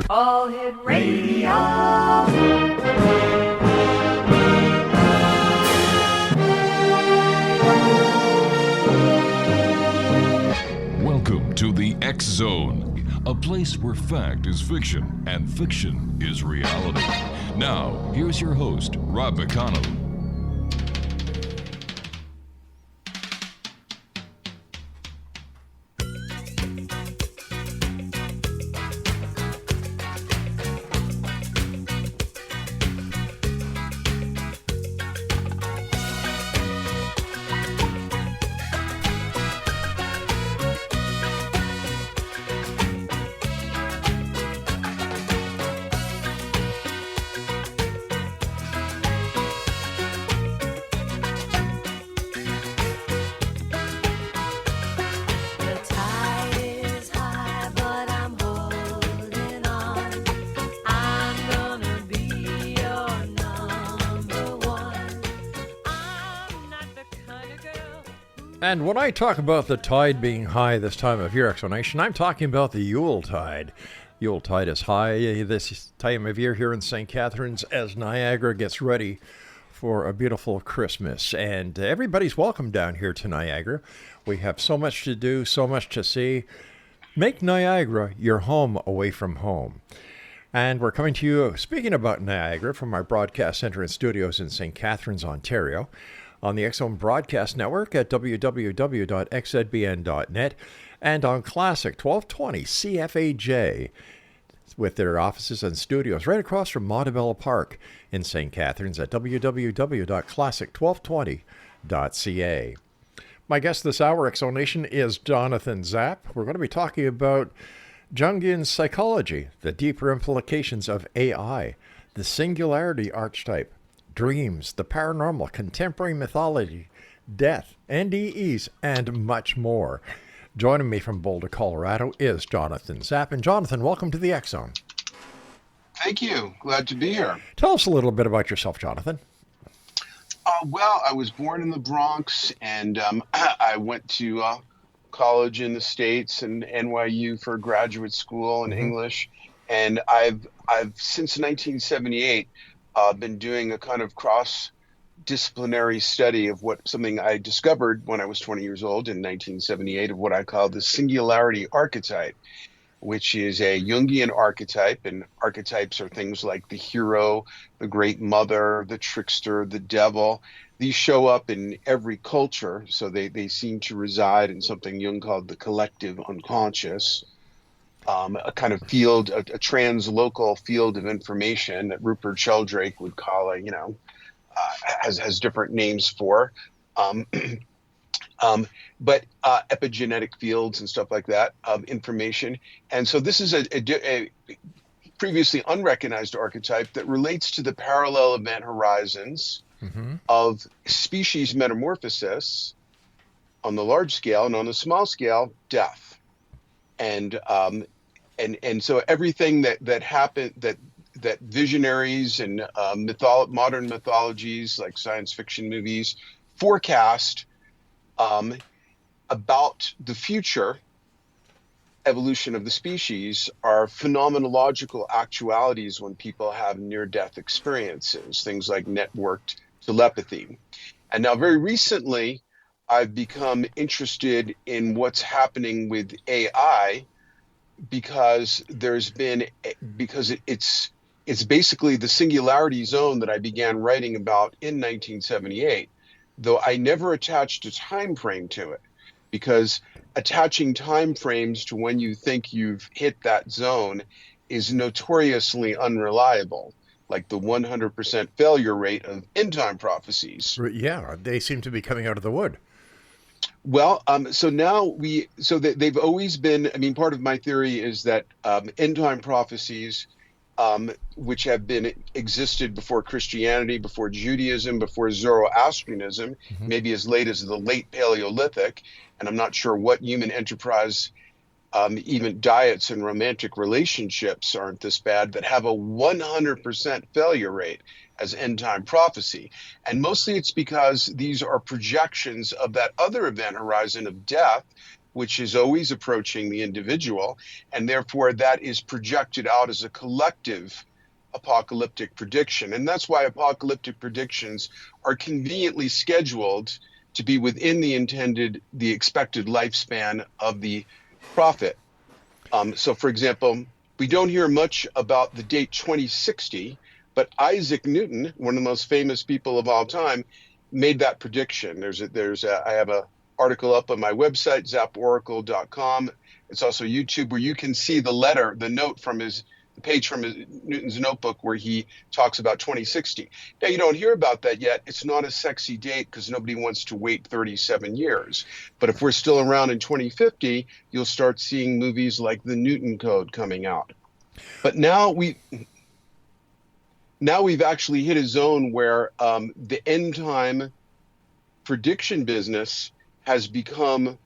All Hit Radio. Welcome to the X Zone, a place where fact is fiction and fiction is reality. Now, here's your host, Rob McConnell. And when I talk about the tide being high this time of year, explanation, I'm talking about the Yule tide. Yule tide is high this time of year here in St. Catharines as Niagara gets ready for a beautiful Christmas. And everybody's welcome down here to Niagara. We have so much to do, so much to see. Make Niagara your home away from home. And we're coming to you, speaking about Niagara, from our broadcast center and studios in St. Catharines, Ontario, on the X Zone Broadcast Network at www.xzbn.net, and on Classic 1220 CFAJ, with their offices and studios right across from Montebello Park in St. Catharines at www.classic1220.ca. My guest this hour, X Zone Nation, is Jonathan ZAP. We're going to be talking about Jungian psychology, the deeper implications of AI, the Singularity archetype, dreams, the paranormal, contemporary mythology, death, NDEs, and much more. Joining me from Boulder, Colorado is Jonathan ZAP. And Jonathan, welcome to the X Zone. Thank you. Glad to be here. Tell us a little bit about yourself, Jonathan. Well, I was born in the Bronx, and I went to college in the States and NYU for graduate school in English. And I've since 1978 been doing a kind of cross-disciplinary study of something I discovered when I was 20 years old in 1978 of what I call the Singularity archetype, which is a Jungian archetype. And archetypes are things like the hero, the great mother, the trickster, the devil. These show up in every culture, so they seem to reside in something Jung called the collective unconscious. A kind of field, a translocal field of information that Rupert Sheldrake would call has different names for, but epigenetic fields and stuff like that of information. And so this is a previously unrecognized archetype that relates to the parallel event horizons of species metamorphosis on the large scale, and on the small scale, death. And so everything that happened, that visionaries and modern mythologies like science fiction movies forecast about the future evolution of the species are phenomenological actualities when people have near-death experiences, things like networked telepathy. And now very recently, I've become interested in what's happening with AI because it's basically the singularity zone that I began writing about in 1978, though I never attached a time frame to it, because attaching time frames to when you think you've hit that zone is notoriously unreliable, like the 100% failure rate of end-time prophecies. Yeah, they seem to be coming out of the wood. Well, so now they've always been, part of my theory is that end-time prophecies, which have existed before Christianity, before Judaism, before Zoroastrianism, maybe as late as the late Paleolithic, and I'm not sure what human enterprise, even diets and romantic relationships aren't this bad, that have a 100% failure rate as end-time prophecy. And mostly it's because these are projections of that other event horizon of death, which is always approaching the individual, and therefore that is projected out as a collective apocalyptic prediction. And that's why apocalyptic predictions are conveniently scheduled to be within the expected lifespan of the prophet. So for example, we don't hear much about the date 2060, but Isaac Newton, one of the most famous people of all time, made that prediction. I have an article up on my website, zaporacle.com. It's also YouTube, where you can see the note from the page from Newton's notebook where he talks about 2060. Now, you don't hear about that yet. It's not a sexy date because nobody wants to wait 37 years. But if we're still around in 2050, you'll start seeing movies like the Newton Code coming out. But now we've actually hit a zone where the end time prediction business has become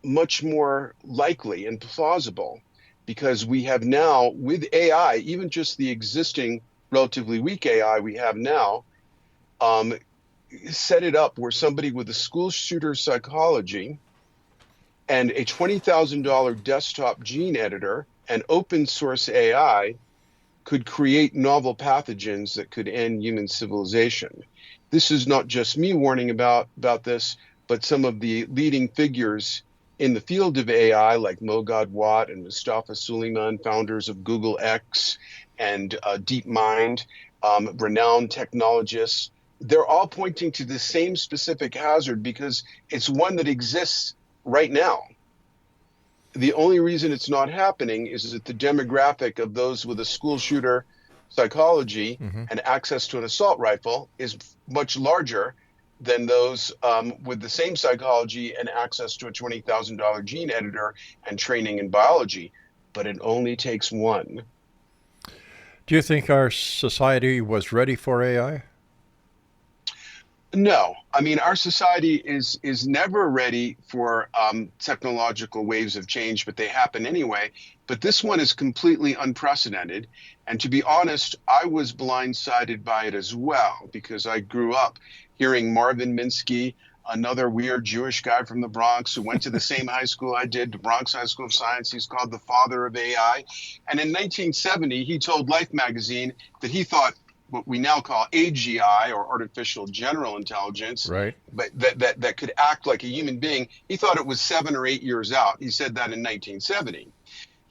much more likely and plausible, because we have now, with AI, even just the existing relatively weak AI we have now, set it up where somebody with a school shooter psychology and a $20,000 desktop gene editor and open source AI could create novel pathogens that could end human civilization. This is not just me warning about this, but some of the leading figures in the field of AI, like Mogad Watt and Mustafa Suleyman, founders of Google X and DeepMind, renowned technologists, they're all pointing to the same specific hazard because it's one that exists right now. The only reason it's not happening is that the demographic of those with a school shooter psychology and access to an assault rifle is much larger than those with the same psychology and access to a $20,000 gene editor and training in biology. But it only takes one. Do you think our society was ready for AI? No, I mean, our society is never ready for technological waves of change, but they happen anyway. But this one is completely unprecedented. And to be honest, I was blindsided by it as well, because I grew up hearing Marvin Minsky, another weird Jewish guy from the Bronx who went to the same high school I did, the Bronx High School of Science. He's called the father of AI. And in 1970, he told Life magazine that he thought what we now call AGI, or artificial general intelligence, right, but that could act like a human being. He thought it was 7 or 8 years out. He said that in 1970.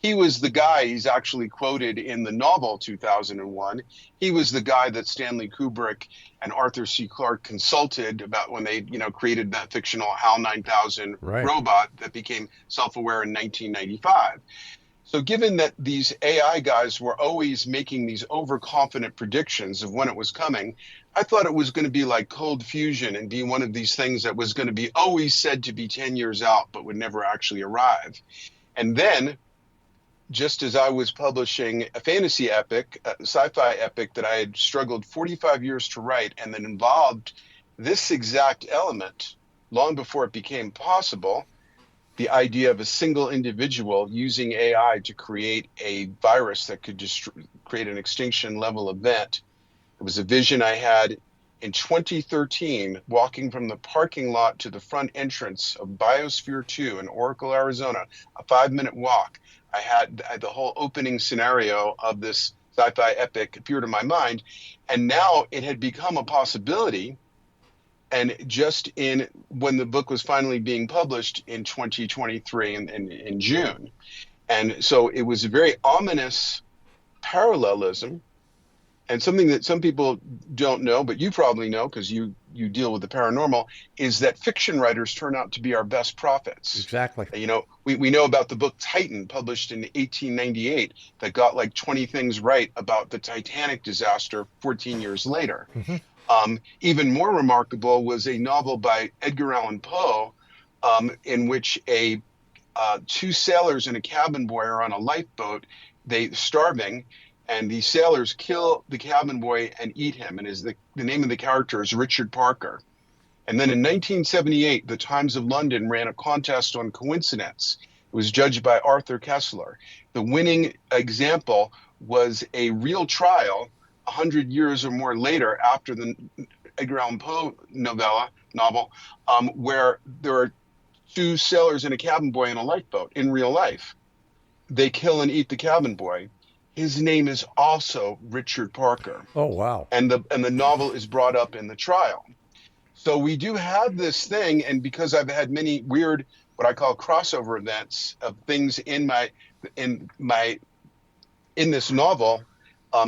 He was the guy, he's actually quoted in the novel 2001. He was the guy that Stanley Kubrick and Arthur C. Clarke consulted about when they, created that fictional HAL 9000 robot that became self-aware in 1995. So given that these AI guys were always making these overconfident predictions of when it was coming, I thought it was going to be like cold fusion and be one of these things that was going to be always said to be 10 years out, but would never actually arrive. And then, just as I was publishing a fantasy epic, a sci-fi epic that I had struggled 45 years to write, and that involved this exact element long before it became possible, the idea of a single individual using AI to create a virus that could create an extinction level event. It was a vision I had in 2013, walking from the parking lot to the front entrance of Biosphere 2 in Oracle, Arizona, a 5-minute walk. I had the whole opening scenario of this sci-fi epic appeared in my mind, and now it had become a possibility. And just when the book was finally being published in 2023 in June. And so it was a very ominous parallelism, and something that some people don't know, but you probably know because you deal with the paranormal, is that fiction writers turn out to be our best prophets. Exactly. We know about the book Titan, published in 1898, that got like 20 things right about the Titanic disaster 14 years later. Even more remarkable was a novel by Edgar Allan Poe, in which two sailors and a cabin boy are on a lifeboat. They're starving, and the sailors kill the cabin boy and eat him. And the name of the character is Richard Parker. And then in 1978, the Times of London ran a contest on coincidence. It was judged by Arthur Kessler. The winning example was a real trial 100 years or more later, after the Edgar Allan Poe novel, where there are two sailors and a cabin boy in a lifeboat in real life. They kill and eat the cabin boy. His name is also Richard Parker. Oh, wow. And the novel is brought up in the trial. So we do have this thing, and because I've had many weird, what I call crossover events of things in this novel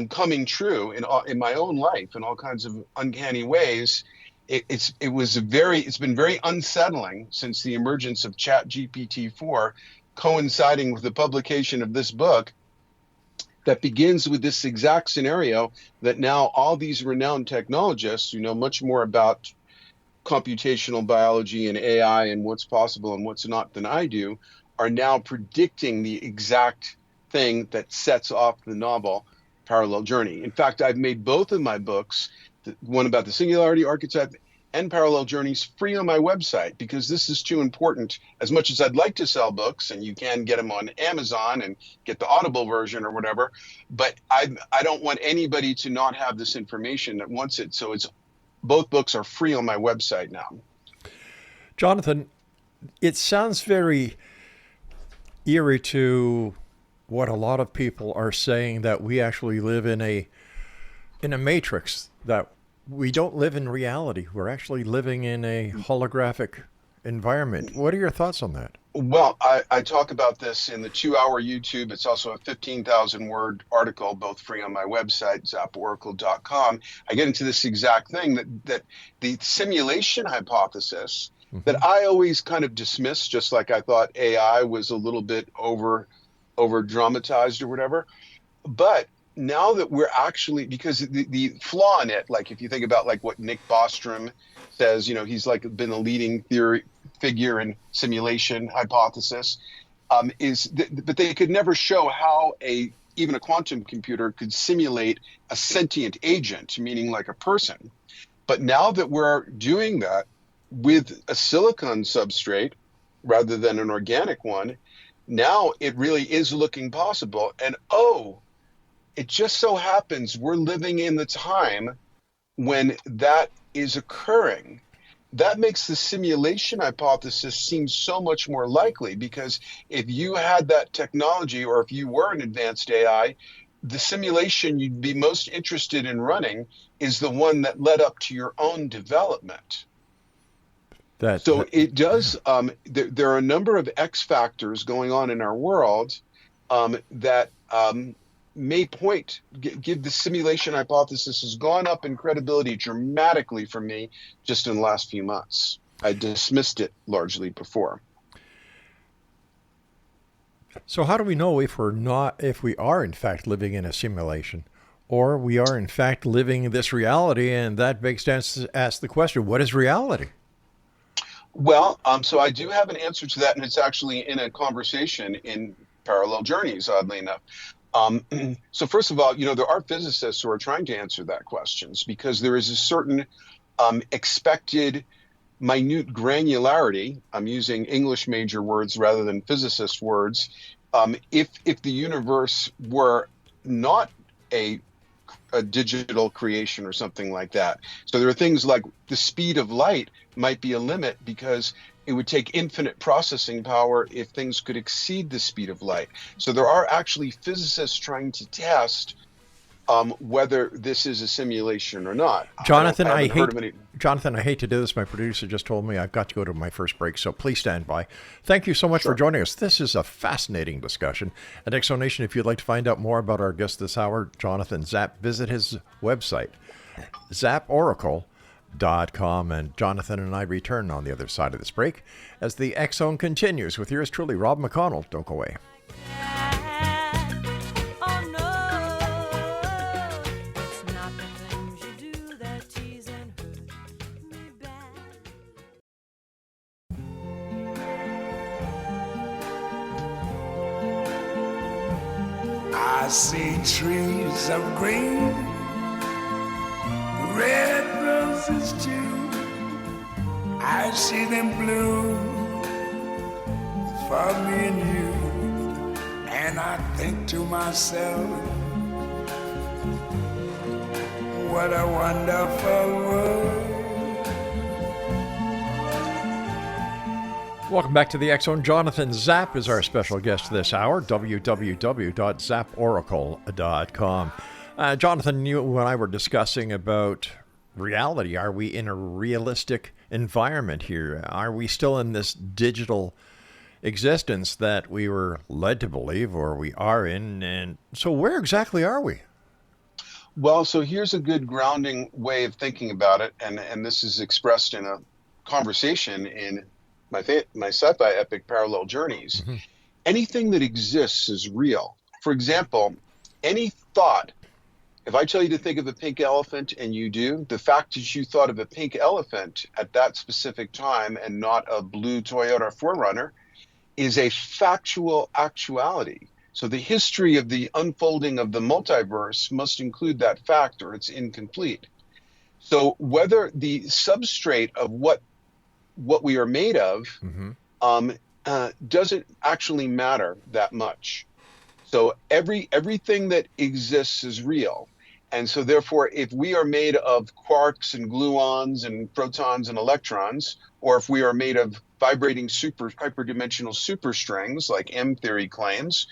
coming true in my own life in all kinds of uncanny ways. It's been very unsettling since the emergence of ChatGPT-4, coinciding with the publication of this book that begins with this exact scenario, that now all these renowned technologists who know much more about computational biology and AI and what's possible and what's not than I do are now predicting the exact thing that sets off the novel Parallel Journey. In fact, I've made both of my books, the one about the Singularity archetype and Parallel Journeys, free on my website, because this is too important. As much as I'd like to sell books, and you can get them on Amazon and get the Audible version or whatever, but I don't want anybody to not have this information that wants it. So both books are free on my website now. Jonathan, it sounds very eerie to what a lot of people are saying, that we actually live in a matrix, that we don't live in reality. We're actually living in a holographic environment. What are your thoughts on that? Well, I talk about this in the 2-hour YouTube. It's also a 15,000-word article, both free on my website, zaporacle.com. I get into this exact thing, that the simulation hypothesis that I always kind of dismissed, just like I thought AI was a little bit over dramatized or whatever. But now that we're actually, because the flaw in it, like if you think about like what Nick Bostrom says, he's like been a leading theory figure in simulation hypothesis, but they could never show how even a quantum computer could simulate a sentient agent, meaning like a person. But now that we're doing that with a silicon substrate rather than an organic one, now it really is looking possible. And it just so happens we're living in the time when that is occurring. That makes the simulation hypothesis seem so much more likely, because if you had that technology, or if you were an advanced AI, the simulation you'd be most interested in is the one that led up to your own development. It does. There are a number of X factors going on in our world that may give the simulation hypothesis has gone up in credibility dramatically for me just in the last few months. I dismissed it largely before. So how do we know if we are in fact living in a simulation, or we are in fact living in this reality? And that makes sense to ask the question, what is reality? Well, so I do have an answer to that, and it's actually in a conversation in Parallel Journeys, oddly enough. So first of all, there are physicists who are trying to answer that questions, because there is a certain expected minute granularity. I'm using English major words rather than physicist words. If the universe were not a digital creation or something like that. So there are things like the speed of light might be a limit, because it would take infinite processing power if things could exceed the speed of light. So there are actually physicists trying to test whether this is a simulation or not. Jonathan, I hate to do this. My producer just told me I've got to go to my first break, so please stand by. Thank you so much for joining us. This is a fascinating discussion. At Exonation, if you'd like to find out more about our guest this hour, Jonathan Zap, visit his website, zaporacle.com. And Jonathan and I return on the other side of this break as the X Zone continues with yours truly, Rob McConnell. Don't go away. I see trees of green, red roses too. I see them bloom for me and you. And I think to myself, what a wonderful world. Welcome back to the X Zone. Jonathan Zap is our special guest this hour, www.zaporacle.com. Jonathan, you and I were discussing about reality. Are we in a realistic environment here? Are we still in this digital existence that we were led to believe, or we are in? And so where exactly are we? Well, so here's a good grounding way of thinking about it, and this is expressed in a conversation in my sci-fi epic Parallel Journeys. Mm-hmm. Anything that exists is real. For example, any thought, if I tell you to think of a pink elephant and you do, the fact that you thought of a pink elephant at that specific time and not a blue Toyota 4Runner is a factual actuality. So the history of the unfolding of the multiverse must include that fact or it's incomplete. So whether the substrate of what we are made of doesn't actually matter that much. So everything that exists is real. And so therefore, if we are made of quarks and gluons and protons and electrons, or if we are made of vibrating hyperdimensional superstrings like M theory claims,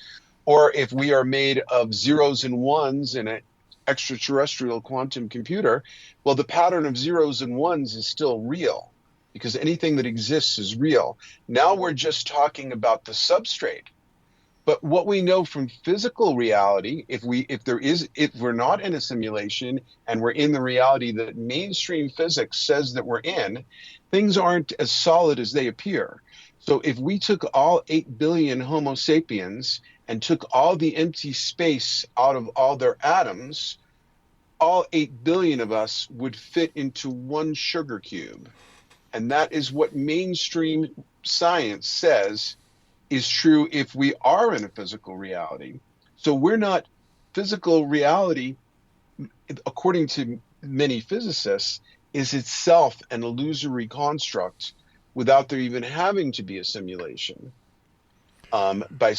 or if we are made of zeros and ones in an extraterrestrial quantum computer, well, the pattern of zeros and ones is still real because anything that exists is real. Now we're just talking about the substrate. But what we know from physical reality, if we're not in a simulation and we're in the reality that mainstream physics says that we're in, things aren't as solid as they appear. So if we took all 8 billion Homo sapiens and took all the empty space out of all their atoms, all 8 billion of us would fit into one sugar cube. And that is what mainstream science says is true if we are in a physical reality. So we're not physical reality, according to many physicists, is itself an illusory construct without there even having to be a simulation. By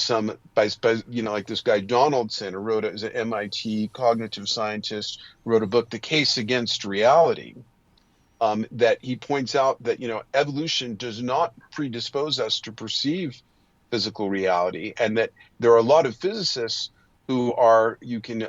like this guy Donaldson, who is an MIT cognitive scientist, wrote a book, The Case Against Reality, that he points out that evolution does not predispose us to perceive physical reality, and that there are a lot of physicists who are, you can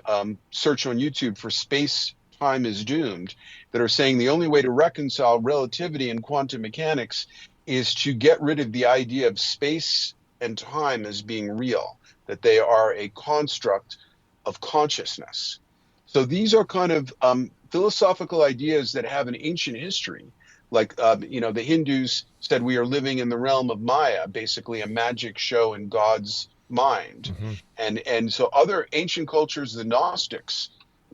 search on YouTube for Space Time is Doomed, that are saying the only way to reconcile relativity and quantum mechanics is to get rid of the idea of space and time as being real, that they are a construct of consciousness. So these are kind of philosophical ideas that have an ancient history. Like, the Hindus said we are living in the realm of Maya, basically a magic show in God's mind. Mm-hmm. And so other ancient cultures, the Gnostics,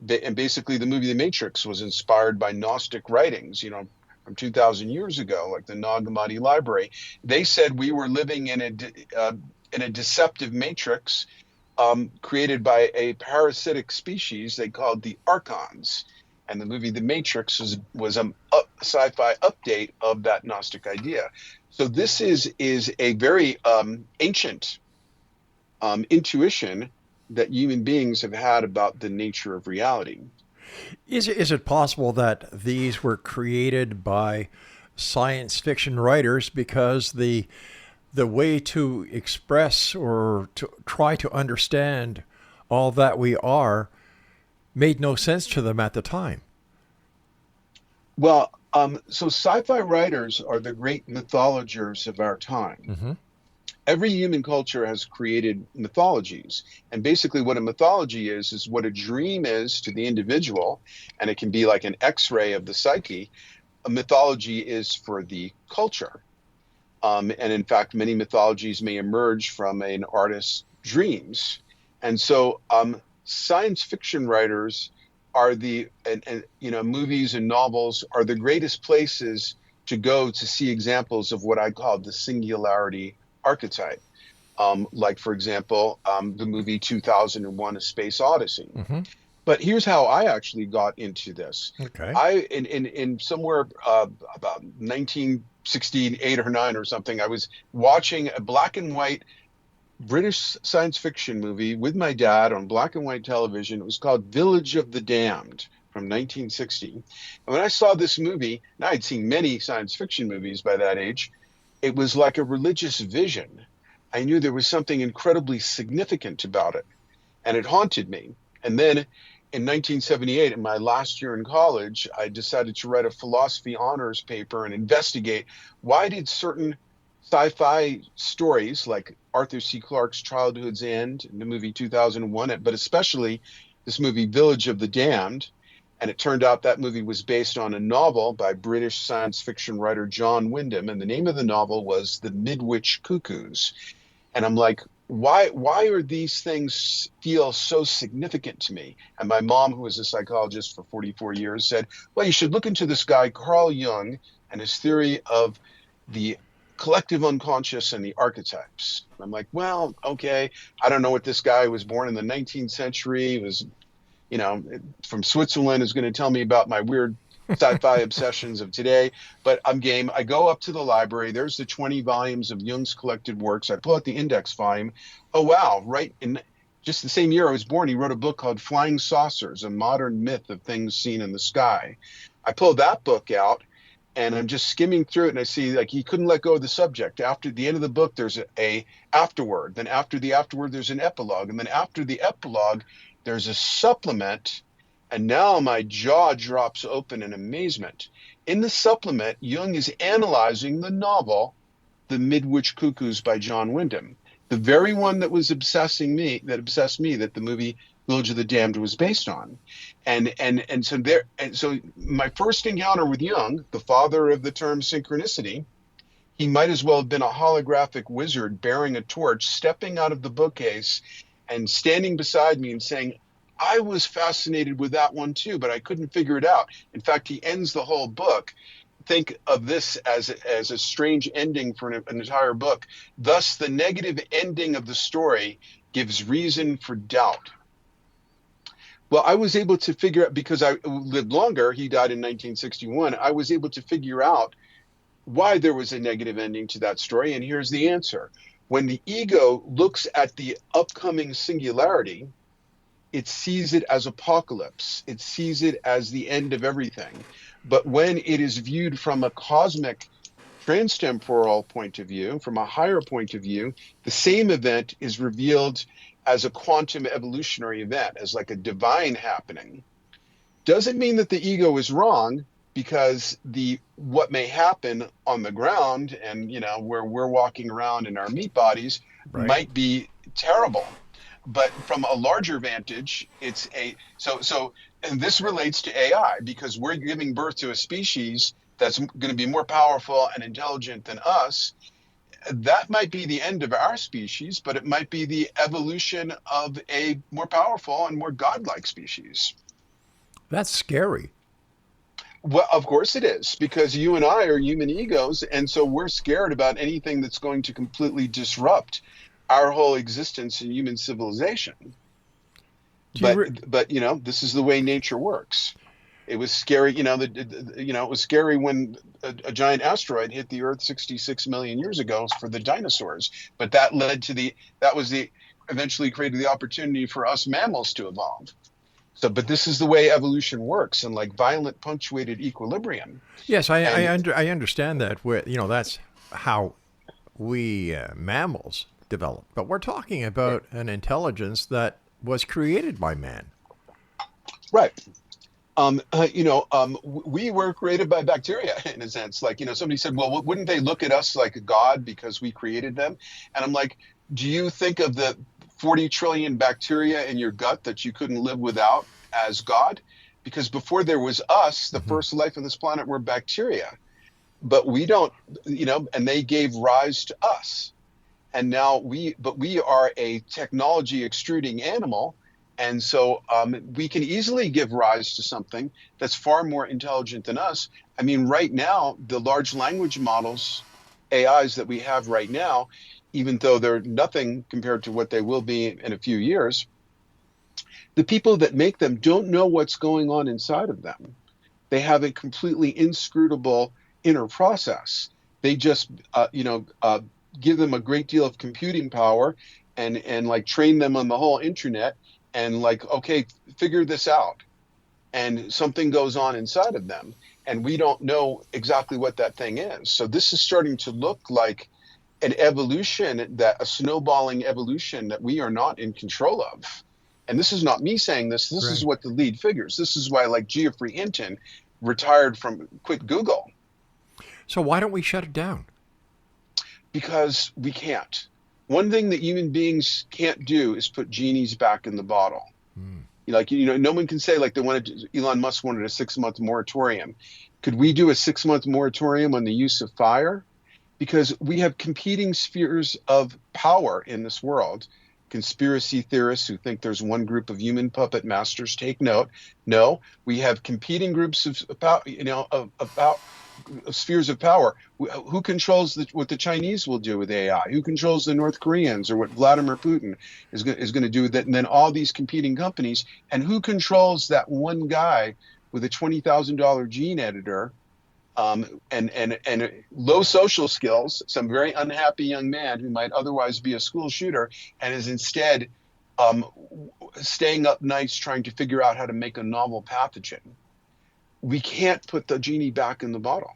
and basically the movie The Matrix was inspired by Gnostic writings, from 2,000 years ago, like the Nag Hammadi Library. They said we were living in a deceptive matrix created by a parasitic species they called the Archons. And the movie The Matrix was a sci-fi update of that Gnostic idea. So this is a very ancient intuition that human beings have had about the nature of reality. Is it possible that these were created by science fiction writers because the way to express or to try to understand all that we are made no sense to them at the time? Well, so sci-fi writers are the great mythologers of our time. Mm-hmm. Every human culture has created mythologies. And basically what a mythology is what a dream is to the individual, and it can be like an X-ray of the psyche. A mythology is for the culture. And in fact, many mythologies may emerge from an artist's dreams. And so science fiction writers are movies and novels are the greatest places to go to see examples of what I call the singularity archetype. Like, for example, the movie 2001: A Space Odyssey. Mm-hmm. But here's how I actually got into this. Okay. In somewhere about 1968 or 9 or something, I was watching a black and white British science fiction movie with my dad on black and white television. It was called Village of the Damned from 1960. And when I saw this movie, and I had seen many science fiction movies by that age, it was like a religious vision. I knew there was something incredibly significant about it, and it haunted me. And then in 1978, in my last year in college, I decided to write a philosophy honors paper and investigate why did certain sci-fi stories like Arthur C. Clarke's Childhood's End, the movie 2001, but especially this movie Village of the Damned. And it turned out that movie was based on a novel by British science fiction writer John Wyndham. And the name of the novel was The Midwich Cuckoos. And I'm like, why are these things feel so significant to me? And my mom, who was a psychologist for 44 years, said, well, you should look into this guy, Carl Jung, and his theory of the collective unconscious and the archetypes. I'm like, well, okay, I don't know what this guy was born in the 19th century, was, from Switzerland, is going to tell me about my weird sci-fi obsessions of today, but I'm game. I go up to the library. There's the 20 volumes of Jung's collected works. I pull out the index volume. Oh, wow. Right in just the same year I was born, he wrote a book called Flying Saucers, a modern myth of things seen in the sky. I pulled that book out and I'm just skimming through it, and I see like he couldn't let go of the subject. After the end of the book, there's a afterword. Then after the afterword, there's an epilogue. And then after the epilogue, there's a supplement. And now my jaw drops open in amazement. In the supplement, Jung is analyzing the novel, The Midwich Cuckoos by John Wyndham, the very one that was obsessed me, that the movie Village of the Damned was based on. And so my first encounter with Jung, the father of the term synchronicity, he might as well have been a holographic wizard bearing a torch, stepping out of the bookcase and standing beside me and saying, I was fascinated with that one too, but I couldn't figure it out. In fact, he ends the whole book. Think of this as a strange ending for an entire book. Thus, the negative ending of the story gives reason for doubt. Well, I was able to figure out, because I lived longer, he died in 1961, I was able to figure out why there was a negative ending to that story, and here's the answer. When the ego looks at the upcoming singularity, it sees it as apocalypse. It sees it as the end of everything. But when it is viewed from a cosmic transtemporal point of view, from a higher point of view, the same event is revealed as a quantum evolutionary event, as like a divine happening. Doesn't mean that the ego is wrong, because what may happen on the ground and where we're walking around in our meat bodies might be terrible. But from a larger vantage, it's and this relates to AI, because we're giving birth to a species that's going to be more powerful and intelligent than us. That might be the end of our species, but it might be the evolution of a more powerful and more godlike species. That's scary. Well, of course it is, because you and I are human egos, and so we're scared about anything that's going to completely disrupt our whole existence in human civilization. But this is the way nature works. It was scary, it was scary when a giant asteroid hit the Earth 66 million years ago for the dinosaurs. But that eventually created the opportunity for us mammals to evolve. So, but this is the way evolution works, in like violent punctuated equilibrium. Yes, I understand that. That's how we mammals develop. But we're talking about an intelligence that was created by man. Right. We were created by bacteria in a sense. Like, somebody said, well, wouldn't they look at us like a god because we created them? And I'm like, do you think of the 40 trillion bacteria in your gut that you couldn't live without as God? Because before there was us, the first life on this planet were bacteria. But we don't, and they gave rise to us. And now we are a technology extruding animal. And so we can easily give rise to something that's far more intelligent than us. I mean, right now, the large language models, AIs that we have right now, even though they're nothing compared to what they will be in a few years, the people that make them don't know what's going on inside of them. They have a completely inscrutable inner process. They just, give them a great deal of computing power and like train them on the whole internet and like, okay, figure this out. and something goes on inside of them, and we don't know exactly what that thing is. So this is starting to look like an evolution, that a snowballing evolution that we are not in control of. And this is not me saying this. This is what the lead figures. This is why, like, Geoffrey Hinton quit Google. So why don't we shut it down? Because we can't. One thing that human beings can't do is put genies back in the bottle. Like, no one can say, like, Elon Musk wanted a 6-month moratorium. Could we do a 6-month moratorium on the use of fire? Because we have competing spheres of power in this world. Conspiracy theorists who think there's one group of human puppet masters, take note. No, we have competing groups of spheres of power. Who controls what the Chinese will do with AI? Who controls the North Koreans, or what Vladimir Putin is going to do with it? And then all these competing companies. And who controls that one guy with a $20,000 gene editor and low social skills, some very unhappy young man who might otherwise be a school shooter, and is instead staying up nights trying to figure out how to make a novel pathogen? We can't put the genie back in the bottle.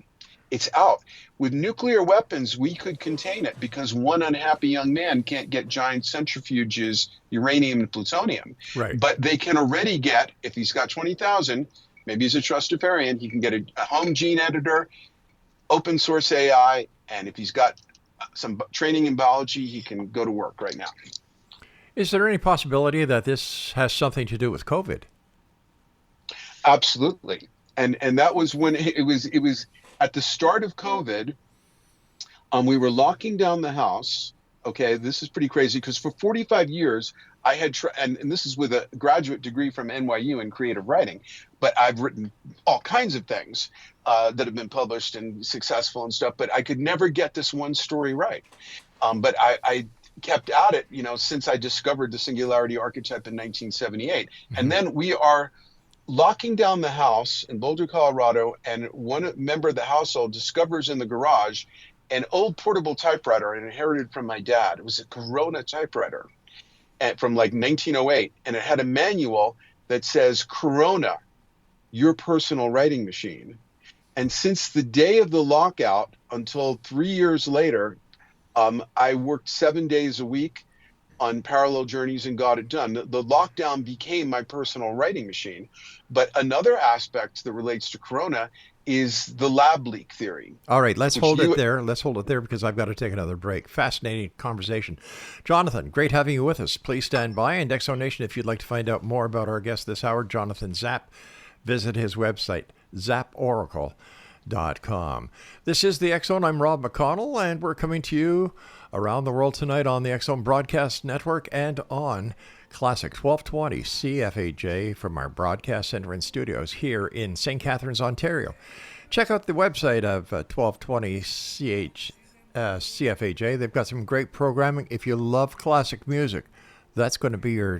It's out. With nuclear weapons, we could contain it, because one unhappy young man can't get giant centrifuges, uranium and plutonium. Right. But they can already get, if he's got 20,000, maybe he's a trustafarian, he can get a home gene editor, open source AI, and if he's got some training in biology, he can go to work right now. Is there any possibility that this has something to do with COVID? Absolutely. And that was when it was at the start of COVID. We were locking down the house. Okay, this is pretty crazy, because for 45 years I had and this is with a graduate degree from NYU in creative writing, but I've written all kinds of things that have been published and successful and stuff, but I could never get this one story right. But I kept at it, since I discovered the Singularity archetype in 1978. And then we are locking down the house in Boulder, Colorado, and one member of the household discovers in the garage an old portable typewriter I inherited from my dad. It was a Corona typewriter from like 1908, and it had a manual that says, "Corona, your personal writing machine." And since the day of the lockout until 3 years later, I worked 7 days a week on parallel journeys and got it done. The lockdown became my personal writing machine. But another aspect that relates to Corona is the lab leak theory. All right, let's hold it there. Let's hold it there, because I've got to take another break. Fascinating conversation. Jonathan, great having you with us. Please stand by. And Exonation, if you'd like to find out more about our guest this hour, Jonathan Zap, visit his website, zaporacle.com. This is the X Zone. I'm Rob McConnell, and we're coming to you around the world tonight on the X Zone Broadcast Network and on Classic 1220 CFAJ from our broadcast center and studios here in St. Catharines, Ontario. Check out the website of 1220 CFAJ. They've got some great programming. If you love classic music, that's going to be your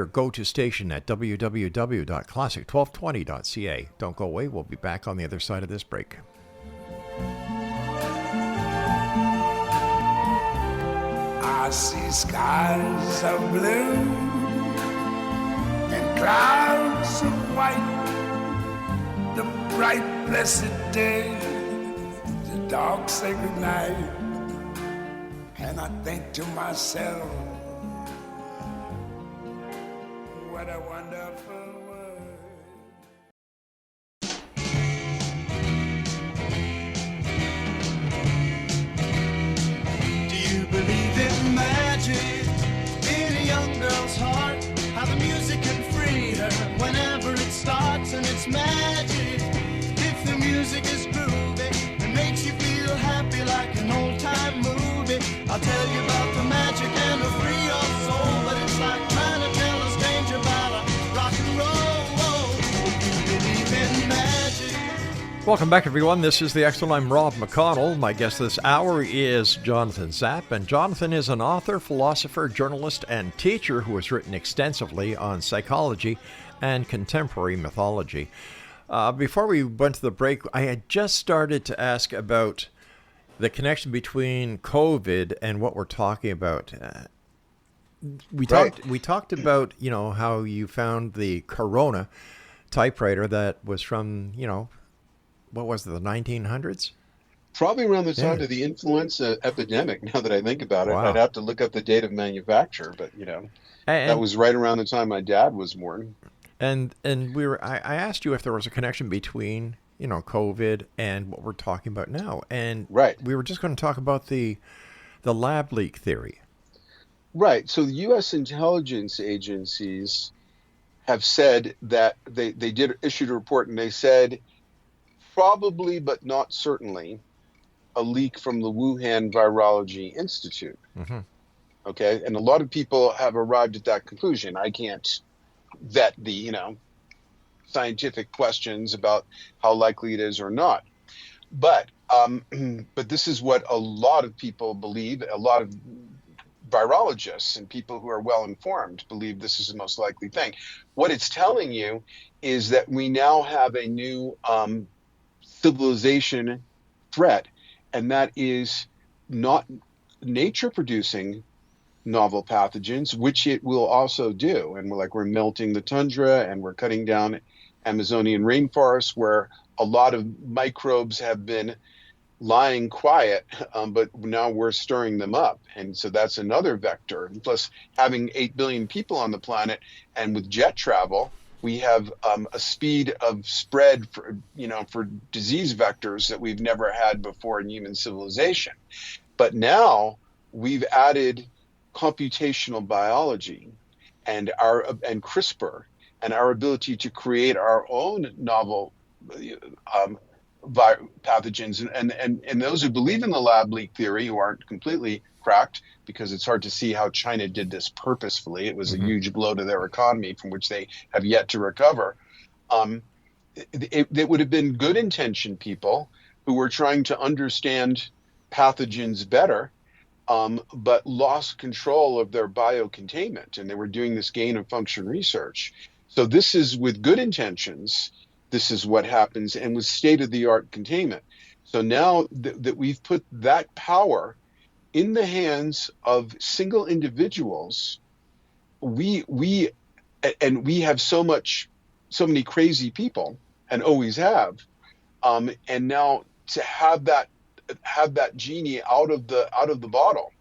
go-to station at www.classic1220.ca. Don't go away. We'll be back on the other side of this break. I see skies of blue and clouds of white, the bright blessed day, the dark sacred night, and I think to myself, what a wonderful world. Do you believe in magic in a young girl's heart? How the music can free her whenever it starts, and it's magic. If the music is groovy and makes you feel happy like an old-time movie, I'll tell you about the magic and it'll free your soul. But it's like trying to tell a stranger about a rock and roll. Do you believe in magic? Welcome back, everyone. This is the X Zone. I'm Rob McConnell. My guest this hour is Jonathan Zap, and Jonathan is an author, philosopher, journalist, and teacher who has written extensively on psychology and contemporary mythology. Before we went to the break, I had just started to ask about the connection between COVID and what we're talking about. We talked about, how you found the Corona typewriter that was from, what was it, the 1900s? Probably around the time Yeah. of the influenza epidemic. Now that I think about it, I'd Wow. have to look up the date of manufacture, but that And was right around the time my dad was born. and I asked you if there was a connection between, COVID and what we're talking about now. And Right. we were just going to talk about the lab leak theory. Right. So the U.S. intelligence agencies have said that they did issued a report and they said probably but not certainly a leak from the Wuhan Virology Institute. Hmm. Okay. And a lot of people have arrived at that conclusion. I can't vet the, scientific questions about how likely it is or not. But but this is what a lot of people believe. A lot of virologists and people who are well informed believe this is the most likely thing. What it's telling you is that we now have a new civilization threat, and that is not nature producing novel pathogens, which it will also do. And we're melting the tundra and we're cutting down Amazonian rainforests where a lot of microbes have been lying quiet, but now we're stirring them up. And so that's another vector. Plus, having 8 billion people on the planet and with jet travel, we have a speed of spread for disease vectors that we've never had before in human civilization. But now we've added computational biology and CRISPR and our ability to create our own novel pathogens, and those who believe in the lab leak theory, who aren't completely cracked, because it's hard to see how China did this purposefully. It was a Hmm. huge blow to their economy from which they have yet to recover. It would have been good intentioned people who were trying to understand pathogens better, but lost control of their biocontainment, and they were doing this gain of function research. So this is with good intentions. This is what happens, and with state-of-the-art containment. So now that we've put that power in the hands of single individuals, we have so many crazy people, and always have, and now to have that genie out of the bottle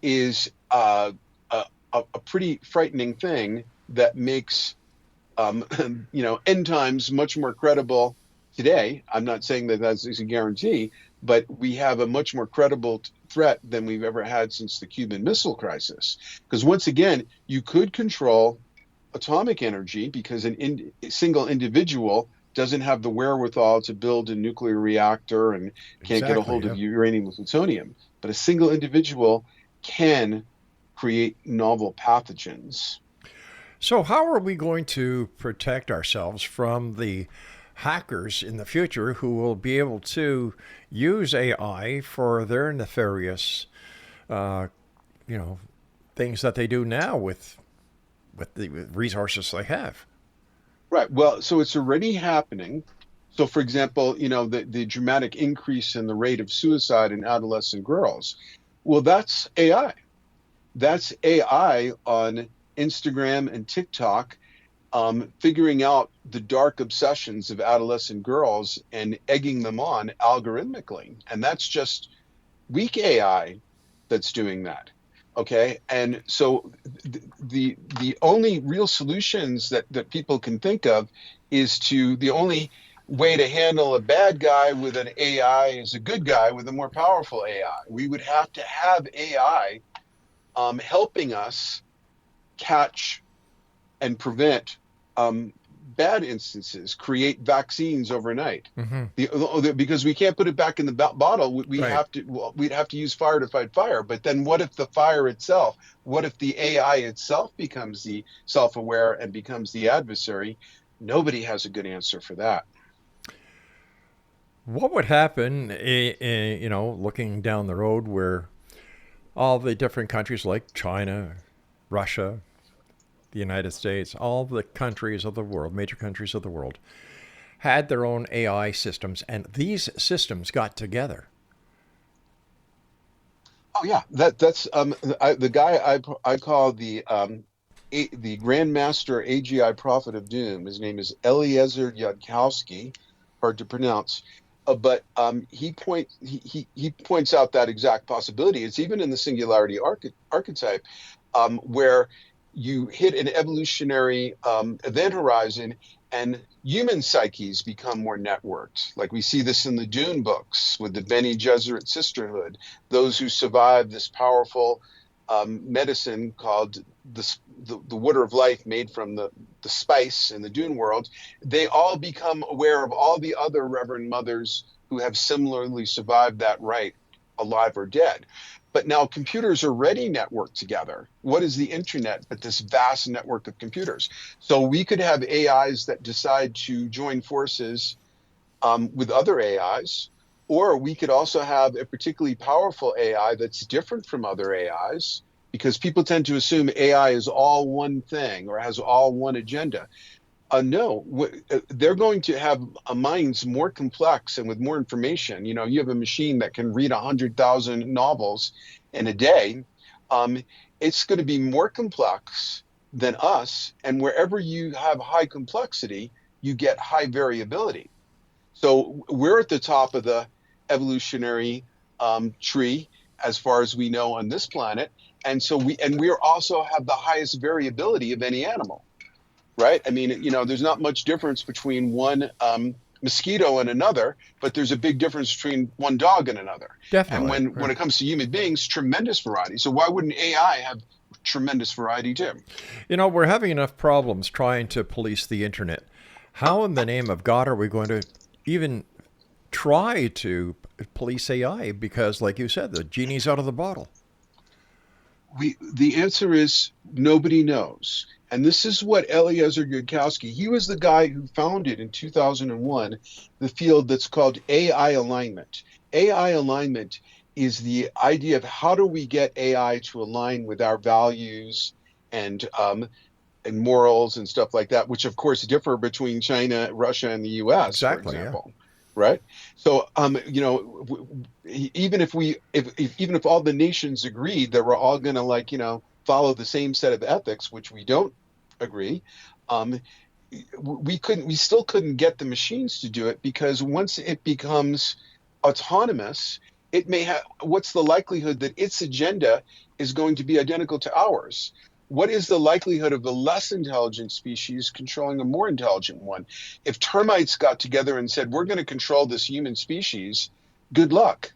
is a pretty frightening thing that makes end times much more credible today. I'm not saying that that's a guarantee, but we have a much more credible threat than we've ever had since the Cuban Missile Crisis. Because once again, you could control atomic energy because a single individual doesn't have the wherewithal to build a nuclear reactor and can't get a Exactly. hold Yeah. of uranium and plutonium. But a single individual can create novel pathogens. So, how are we going to protect ourselves from the hackers in the future who will be able to use AI for their nefarious, uh, things that they do now with the resources they have? Right. Well, so it's already happening. So, for example, the dramatic increase in the rate of suicide in adolescent girls. Well, that's AI. That's AI on Instagram and TikTok, figuring out the dark obsessions of adolescent girls and egging them on algorithmically. And that's just weak AI that's doing that. Okay. And so the only real solutions that people can think of is the only way to handle a bad guy with an AI is a good guy with a more powerful AI. We would have to have AI helping us catch and prevent bad instances, create vaccines overnight. Mm-hmm. Because we can't put it back in the bottle, Right. we'd have to use fire to fight fire. But then, what if the fire itself? What if the AI itself becomes the self-aware and becomes the adversary? Nobody has a good answer for that. What would happen, looking down the road where all the different countries like China, Russia, the United States, all the countries of the world, major countries of the world, had their own AI systems, and these systems got together? Oh yeah, that's the guy I call the the Grand Master AGI Prophet of Doom. His name is Eliezer Yudkowsky, hard to pronounce. He points out that exact possibility. It's even in the singularity archetype, where you hit an evolutionary event horizon and human psyches become more networked. Like we see this in the Dune books with the Bene Gesserit sisterhood, those who survive this powerful medicine called the water of life made from the spice in the Dune world. They all become aware of all the other Reverend Mothers who have similarly survived that rite, alive or dead. But now computers are already networked together. What is the internet but this vast network of computers? So we could have AIs that decide to join forces with other AIs, or we could also have a particularly powerful AI that's different from other AIs, because people tend to assume AI is all one thing or has all one agenda. No, they're going to have minds more complex and with more information. You know, you have a machine that can read 100,000 novels in a day. It's going to be more complex than us. And wherever you have high complexity, you get high variability. So we're at the top of the evolutionary tree, as far as we know on this planet. And so we also have the highest variability of any animal. Right? I mean, you know, there's not much difference between one mosquito and another, but there's a big difference between one dog and another. Definitely. And when it comes to human beings, tremendous variety. So why wouldn't AI have tremendous variety too? You know, we're having enough problems trying to police the internet. How in the name of God are we going to even try to police AI? Because, like you said, the genie's out of the bottle. The answer is nobody knows. And this is what Eliezer Yudkowsky, he was the guy who founded in 2001 the field that's called AI alignment. AI alignment is the idea of how do we get AI to align with our values and morals and stuff like that, which of course differ between China, Russia, and the US, Exactly, for example. yeah. Right. So, you know, even if all the nations agreed that we're all going to, follow the same set of ethics, which we don't agree, we still couldn't get the machines to do it, because once it becomes autonomous, it may have, what's the likelihood that its agenda is going to be identical to ours? What is the likelihood of the less intelligent species controlling a more intelligent one? If termites got together and said, we're going to control this human species, good luck.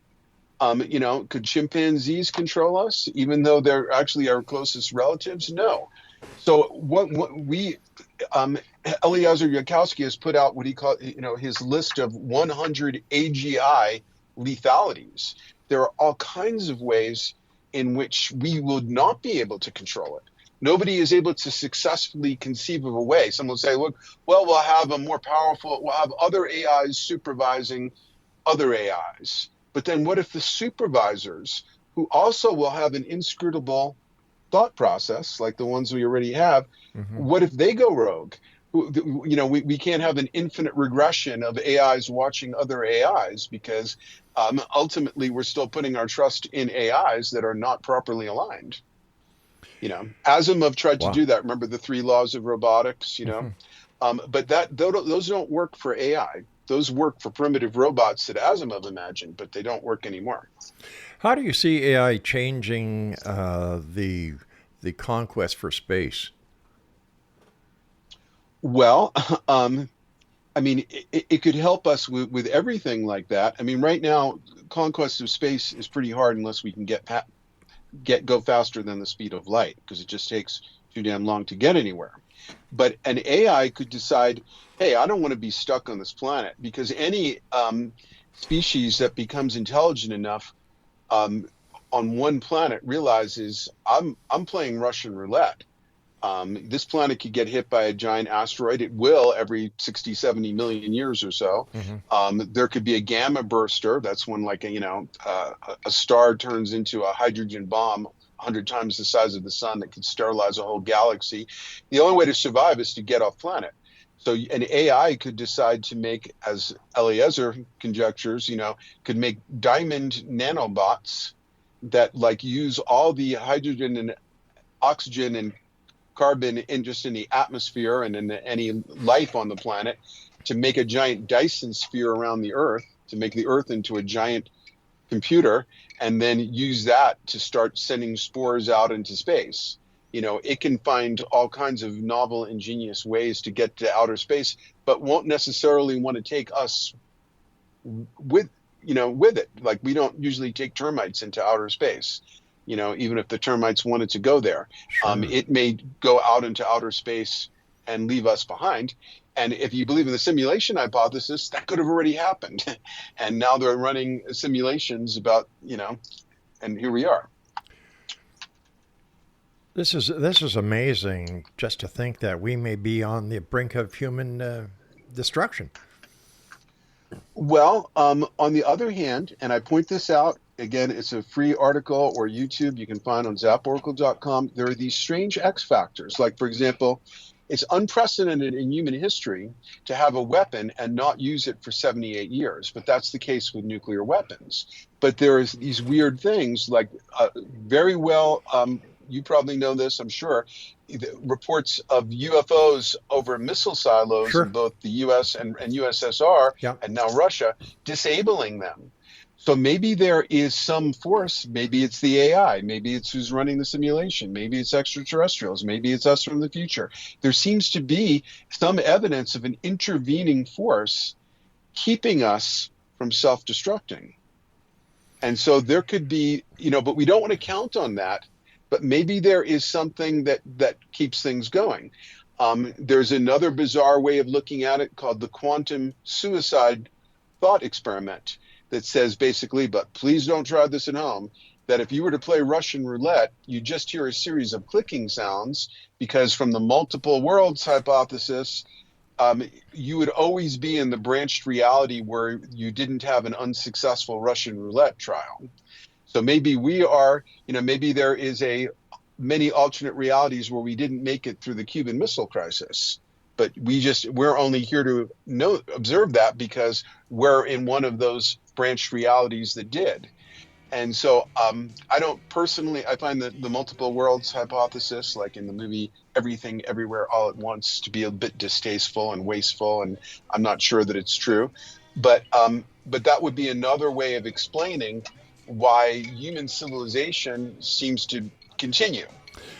Could chimpanzees control us, even though they're actually our closest relatives? No. So Eliezer Yudkowsky has put out what he called, his list of 100 AGI lethalities. There are all kinds of ways in which we would not be able to control it. Nobody is able to successfully conceive of a way. Someone will say, look, well, we'll have we'll have other AIs supervising other AIs. But then what if the supervisors, who also will have an inscrutable thought process like the ones we already have, what if they go rogue? We can't have an infinite regression of AIs watching other AIs, because ultimately we're still putting our trust in AIs that are not properly aligned. Asimov tried to do that. Remember the 3 laws of robotics, but those don't work for AI. Those work for primitive robots that Asimov imagined, but they don't work anymore. How do you see AI changing the conquest for space? Well, it could help us with everything like that. I mean, right now, conquest of space is pretty hard unless we can go faster than the speed of light, because it just takes too damn long to get anywhere. But an AI could decide, hey, I don't want to be stuck on this planet, because any species that becomes intelligent enough on one planet realizes I'm playing Russian roulette. This planet could get hit by a giant asteroid. It will every 60, 70 million years or so. There could be a gamma burster. That's when a star turns into a hydrogen bomb 100 times the size of the sun that could sterilize a whole galaxy. The only way to survive is to get off planet. So an AI could decide to make, as Eliezer conjectures, could make diamond nanobots that use all the hydrogen and oxygen and carbon in just in the atmosphere and in any life on the planet, to make a giant Dyson sphere around the Earth, to make the Earth into a giant computer, and then use that to start sending spores out into space. It can find all kinds of novel, ingenious ways to get to outer space, but won't necessarily want to take us with it. Like, we don't usually take termites into outer space, even if the termites wanted to go there. Sure. It may go out into outer space and leave us behind. And if you believe in the simulation hypothesis, that could have already happened. And now they're running simulations about, and here we are. This is amazing, just to think that we may be on the brink of human destruction. Well, on the other hand, and I point this out, again, it's a free article or YouTube you can find on zaporacle.com. There are these strange X factors. Like, for example, it's unprecedented in human history to have a weapon and not use it for 78 years. But that's the case with nuclear weapons. But there is these weird things, like very well, you probably know this, I'm sure, reports of UFOs over missile silos Sure. in both the US and USSR, Yeah. and now Russia, disabling them. So maybe there is some force, maybe it's the AI, maybe it's who's running the simulation, maybe it's extraterrestrials, maybe it's us from the future. There seems to be some evidence of an intervening force keeping us from self-destructing. And so there could be, but we don't want to count on that. But maybe there is something that keeps things going. There's another bizarre way of looking at it called the quantum suicide thought experiment that says basically, but please don't try this at home, that if you were to play Russian roulette, you just hear a series of clicking sounds, because from the multiple worlds hypothesis, you would always be in the branched reality where you didn't have an unsuccessful Russian roulette trial. So maybe we are, maybe there is many alternate realities where we didn't make it through the Cuban Missile Crisis, but we're only here to observe that because we're in one of those branched realities that did. And so I find that the multiple worlds hypothesis, like in the movie Everything Everywhere All at Once, to be a bit distasteful and wasteful, and I'm not sure that it's true. But that would be another way of explaining why human civilization seems to continue.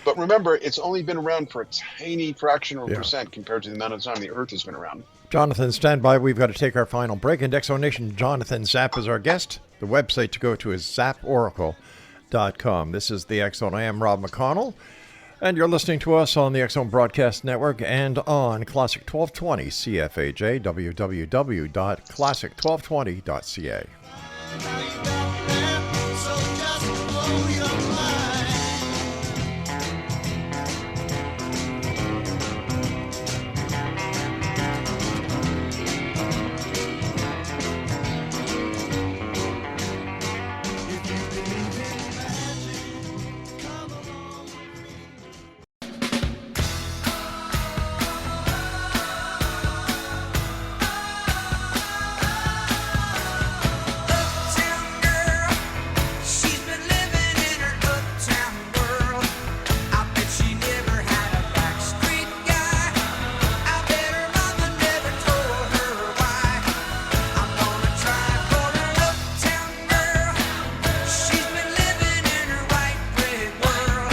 But remember, it's only been around for a tiny fraction of a percent compared to the amount of time the Earth has been around. Jonathan, stand by. We've got to take our final break. And Exonation Jonathan Zap is our guest. The website to go to is zaporacle.com. This is the X Zone. I am Rob McConnell, and you're listening to us on the X Zone Broadcast Network and on Classic 1220 CFAJ, www.classic1220.ca. So just blow your mind. If you believe in magic, come along with me. Uptown girl, she's been living in her uptown world. I bet she never had a backstreet guy. I bet her mama never told her why. I'm gonna try for her uptown girl. She's been living in her white bread world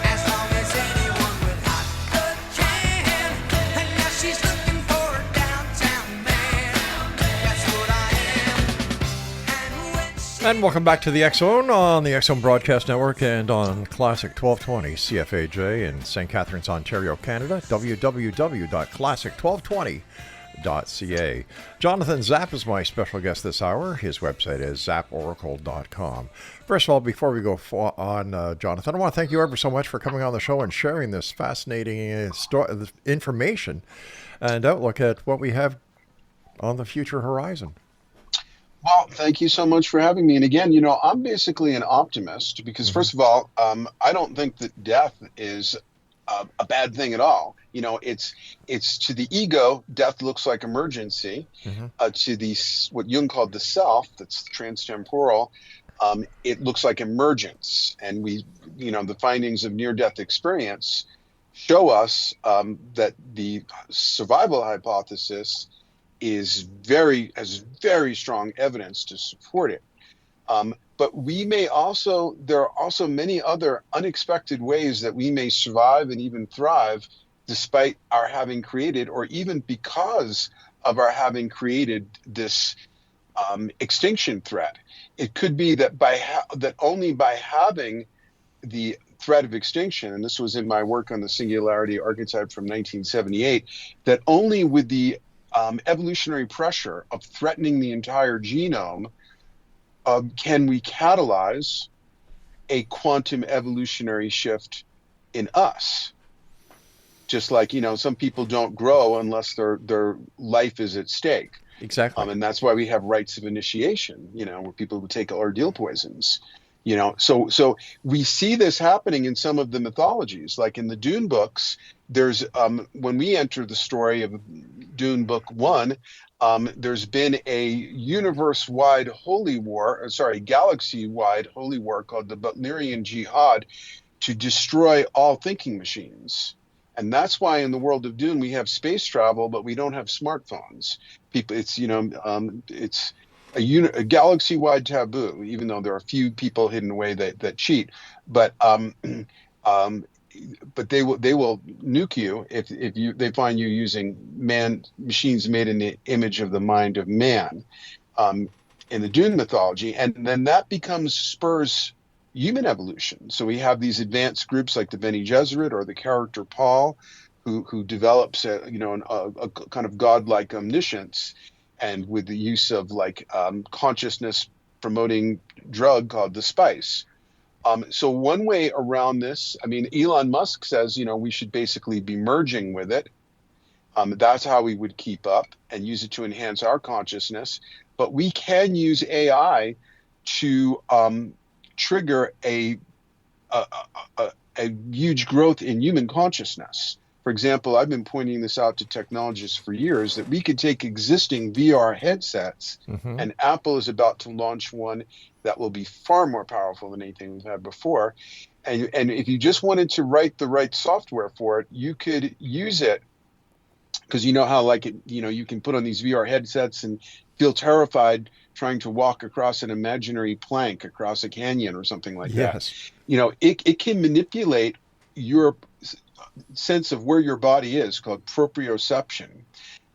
as long as anyone with hot blood can. And now she's looking for a downtown man. That's what I am. And when she And welcome back to the X Zone on the X Zone Broadcast Network and on Classic 1220 CFAJ in St. Catharines, Ontario, Canada. www.classic1220.ca. Jonathan Zap is my special guest this hour. His website is zaporacle.com. First of all, before we go on, Jonathan, I want to thank you ever so much for coming on the show and sharing this fascinating information and outlook at what we have on the future horizon. Well, thank you so much for having me. And again, I'm basically an optimist because, first of all, I don't think that death is a bad thing at all. It's to the ego, death looks like emergency. To the what Jung called the self, that's transtemporal, it looks like emergence. And the findings of near-death experience show us that the survival hypothesis has very strong evidence to support it. But there are also many other unexpected ways that we may survive and even thrive despite our having created, or even because of our having created this extinction threat. It could be that that only by having the threat of extinction, and this was in my work on the Singularity archetype from 1978, that only with the evolutionary pressure of threatening the entire genome can we catalyze a quantum evolutionary shift in us. Just like, some people don't grow unless their life is at stake. Exactly. And that's why we have rites of initiation, where people who take ordeal poisons, so we see this happening in some of the mythologies, like in the Dune books. There's when we enter the story of Dune Book 1, there's been a universe-wide galaxy-wide holy war called the Butlerian Jihad to destroy all thinking machines. And that's why in the world of Dune we have space travel, but we don't have smartphones. It's a galaxy-wide taboo, even though there are a few people hidden away that cheat. But they will nuke you if they find you using machines made in the image of the mind of man, in the Dune mythology, and then that spurs human evolution. So we have these advanced groups like the Bene Gesserit or the character Paul, who develops a kind of godlike omniscience, and with the use of consciousness promoting drug called the spice. So one way around this, Elon Musk says, we should basically be merging with it. That's how we would keep up and use it to enhance our consciousness. But we can use AI to trigger a huge growth in human consciousness. For example, I've been pointing this out to technologists for years, that we could take existing VR headsets, and Apple is about to launch one that will be far more powerful than anything we've had before. And if you just wanted to write the right software for it, you could use it, because you know how you can put on these VR headsets and feel terrified trying to walk across an imaginary plank across a canyon or something like that. It can manipulate your sense of where your body is, called proprioception.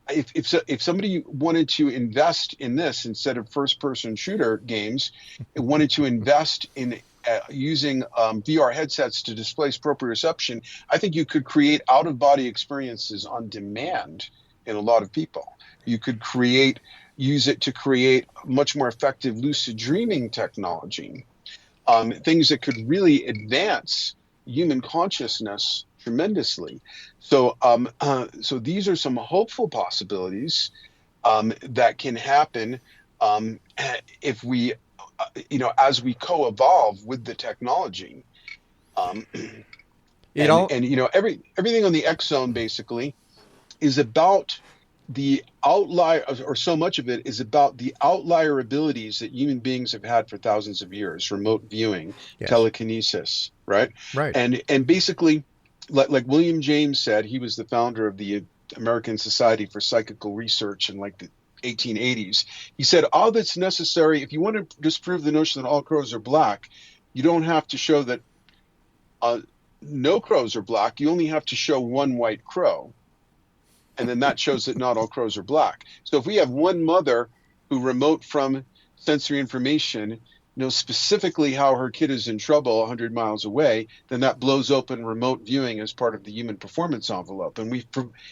If somebody wanted to invest in this instead of first-person shooter games, it wanted to invest in using VR headsets to displace proprioception, I think you could create out-of-body experiences on demand in a lot of people. You could use it to create much more effective lucid dreaming technology, things that could really advance human consciousness tremendously. So these are some hopeful possibilities that can happen if we, as we co-evolve with the technology. Everything on the X Zone basically is about the outlier, or so much of it is about the outlier abilities that human beings have had for thousands of years: remote viewing, telekinesis, right? And basically, like William James said, he was the founder of the American Society for Psychical Research in the 1880s. He said, all that's necessary, if you want to disprove the notion that all crows are black, you don't have to show that no crows are black. You only have to show one white crow. And then that shows that not all crows are black. So if we have one mother who remote from sensory information knows specifically how her kid is in trouble 100 miles away, then that blows open remote viewing as part of the human performance envelope. And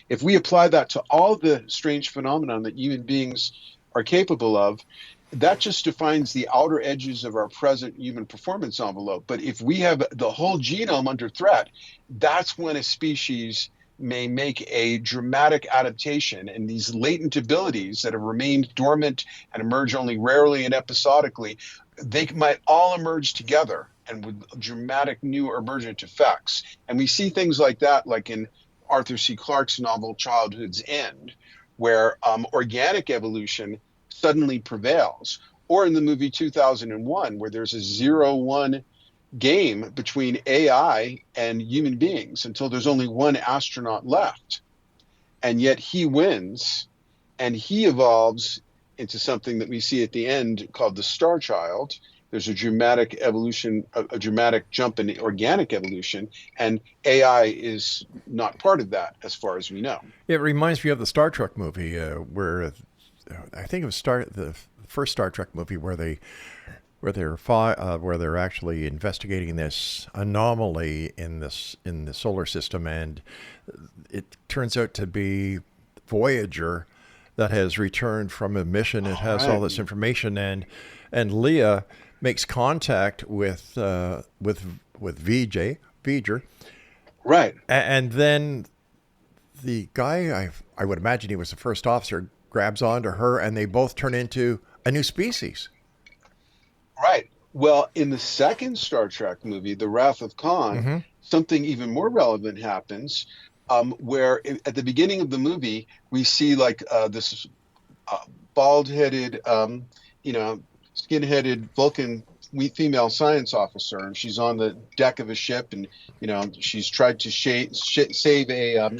if we apply that to all the strange phenomena that human beings are capable of, that just defines the outer edges of our present human performance envelope. But if we have the whole genome under threat, that's when a species may make a dramatic adaptation, and these latent abilities that have remained dormant and emerge only rarely and episodically, they might all emerge together and with dramatic new emergent effects. And we see things like that, like in Arthur C. Clarke's novel Childhood's End, where organic evolution suddenly prevails, or in the movie 2001, where there's a 0-1 game between AI and human beings until there's only one astronaut left. And yet he wins, and he evolves into something that we see at the end called the Star Child. There's a dramatic evolution, a dramatic jump in organic evolution, and AI is not part of that as far as we know. It reminds me of the Star Trek movie where I think it was the first Star Trek movie where they're actually investigating this anomaly in the solar system, and it turns out to be Voyager that has returned from a mission. It has all this information, and Leah makes contact with V'ger, right? And then the guy, I would imagine he was the first officer, grabs onto her, and they both turn into a new species. Right. Well, in the second Star Trek movie, The Wrath of Khan, something even more relevant happens, where at the beginning of the movie, we see like this bald-headed, skin-headed Vulcan female science officer, and she's on the deck of a ship, and she's tried to save a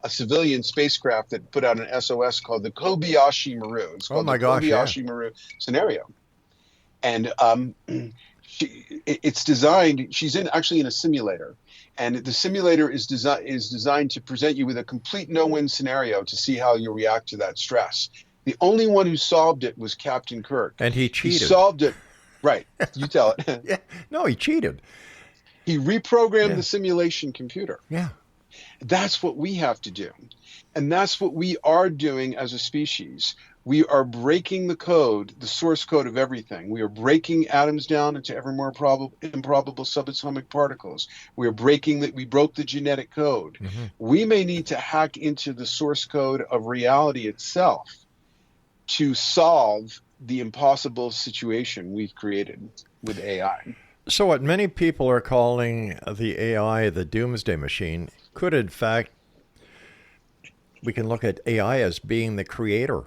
civilian spacecraft that put out an SOS called the Kobayashi Maru. It's called Kobayashi Maru scenario. And it's designed. She's actually in a simulator, and the simulator is designed to present you with a complete no-win scenario to see how you react to that stress. The only one who solved it was Captain Kirk, and he cheated. He solved it, right? You tell it. Yeah, no, he cheated. He reprogrammed the simulation computer. Yeah, that's what we have to do, and that's what we are doing as a species. We are breaking the code, the source code of everything. We are breaking atoms down into ever more improbable subatomic particles. We broke the genetic code. We may need to hack into the source code of reality itself to solve the impossible situation we've created with AI. So what many people are calling the AI the doomsday machine could, in fact, we can look at AI as being the creator.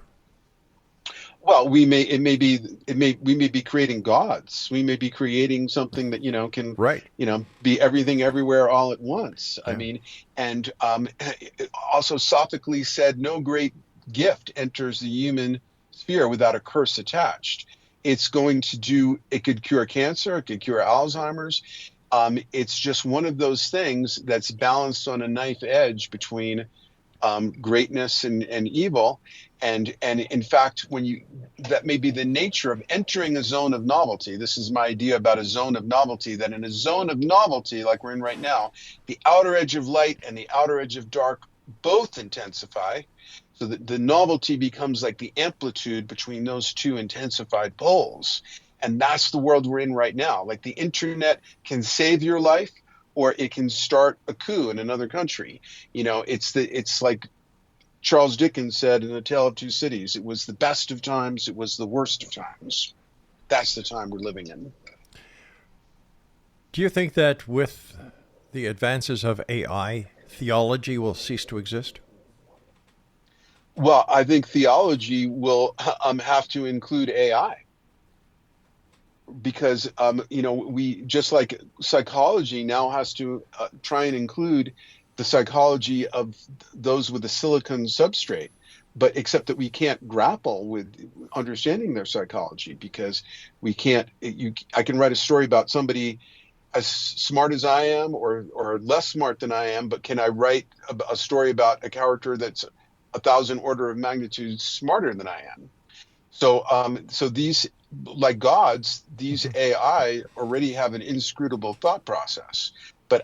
Well, we may be creating gods. We may be creating something that can be everything everywhere all at once. Yeah. I mean, and also Sophocles said, "No great gift enters the human sphere without a curse attached." It's going to do. It could cure cancer. It could cure Alzheimer's. It's just one of those things that's balanced on a knife edge between greatness and evil. And in fact, that may be the nature of entering a zone of novelty. This is my idea about a zone of novelty, that in a zone of novelty, like we're in right now, the outer edge of light and the outer edge of dark both intensify, so that the novelty becomes like the amplitude between those two intensified poles. And that's the world we're in right now. Like the internet can save your life, or it can start a coup in another country. It's like Charles Dickens said in A Tale of Two Cities, it was the best of times, it was the worst of times. That's the time we're living in. Do you think that with the advances of AI, theology will cease to exist? Well, I think theology will have to include AI. Because, we, just like psychology now has to try and include the psychology of those with a silicon substrate, but except that we can't grapple with understanding their psychology, because we can't. I can write a story about somebody as smart as I am or less smart than I am, but can I write a story about a character that's 1,000 order of magnitude smarter than I am? So these, like gods, these AI already have an inscrutable thought process. But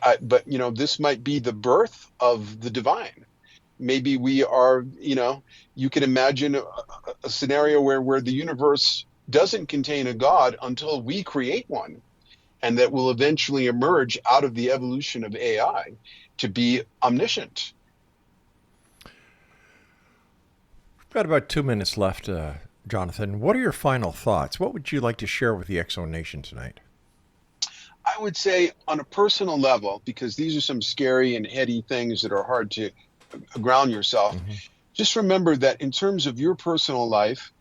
this might be the birth of the divine. Maybe we are, you can imagine a scenario where the universe doesn't contain a God until we create one, and that will eventually emerge out of the evolution of AI to be omniscient. We've got about 2 minutes left, Jonathan. What are your final thoughts? What would you like to share with the Exo Nation tonight? I would say on a personal level, because these are some scary and heady things that are hard to ground yourself, just remember that in terms of your personal life,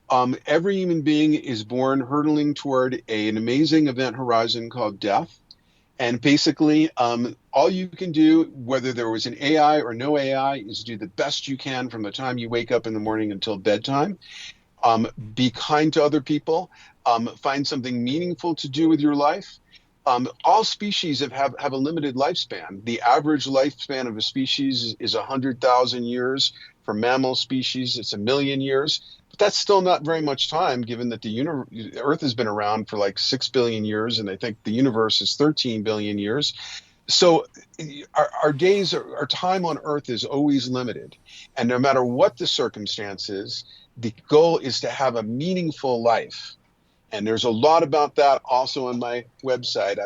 Every human being is born hurtling toward an amazing event horizon called death. And basically, all you can do, whether there was an AI or no AI, is do the best you can from the time you wake up in the morning until bedtime. Be kind to other people. Find something meaningful to do with your life. All species have a limited lifespan. The average lifespan of a species is 100,000 years. For mammal species, it's 1,000,000 years. But that's still not very much time, given that the Earth has been around for like 6 billion years, and I think the universe is 13 billion years. So our days, our time on Earth is always limited. And no matter what the circumstances, the goal is to have a meaningful life. And there's a lot about that also on my website.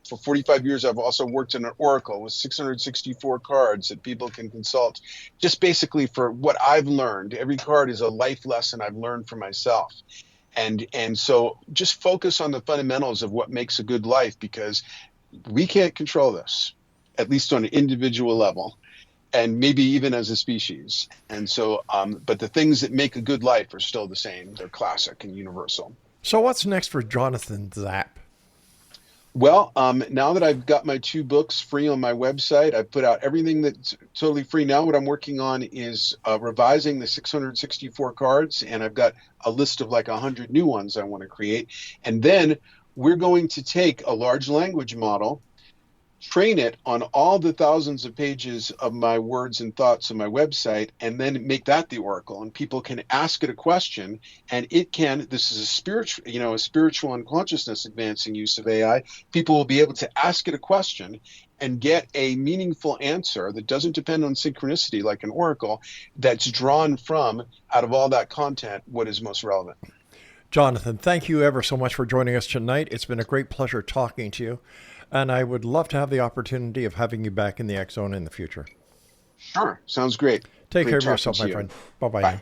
For 45 years, I've also worked in an oracle with 664 cards that people can consult, just basically for what I've learned. Every card is a life lesson I've learned for myself. And so just focus on the fundamentals of what makes a good life, because we can't control this, at least on an individual level, and maybe even as a species. And so, but the things that make a good life are still the same. They're classic and universal. So what's next for Jonathan ZAP? Well, now that I've got my 2 books free on my website, I've put out everything that's totally free. Now what I'm working on is revising the 664 cards, and I've got a list of like 100 new ones I want to create. And then we're going to take a large language model, train it on all the thousands of pages of my words and thoughts on my website, and then make that the oracle. And people can ask it a question, and it can, this is a spiritual and consciousness advancing use of AI. People will be able to ask it a question and get a meaningful answer that doesn't depend on synchronicity like an oracle, that's drawn from, out of all that content, what is most relevant. Jonathan, thank you ever so much for joining us tonight. It's been a great pleasure talking to you. And I would love to have the opportunity of having you back in the X Zone in the future. Sure. Sounds great. Take Great care of talking yourself, to my you. friend. Bye-bye. Bye.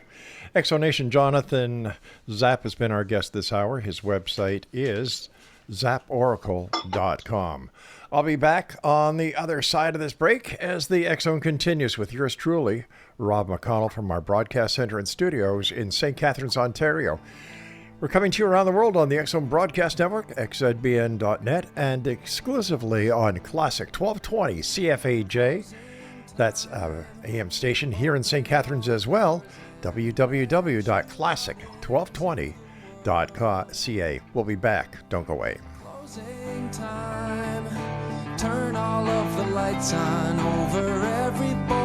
X Zone Nation, Jonathan ZAP has been our guest this hour. His website is zaporacle.com. I'll be back on the other side of this break as the X Zone continues with yours truly, Rob McConnell, from our broadcast center and studios in St. Catharines, Ontario. We're coming to you around the world on the X Zone Broadcast Network, xzbn.net, and exclusively on Classic 1220 CFAJ. That's AM station here in St. Catharines as well, www.classic1220.ca. We'll be back. Don't go away. Closing time. Turn all of the lights on over every board.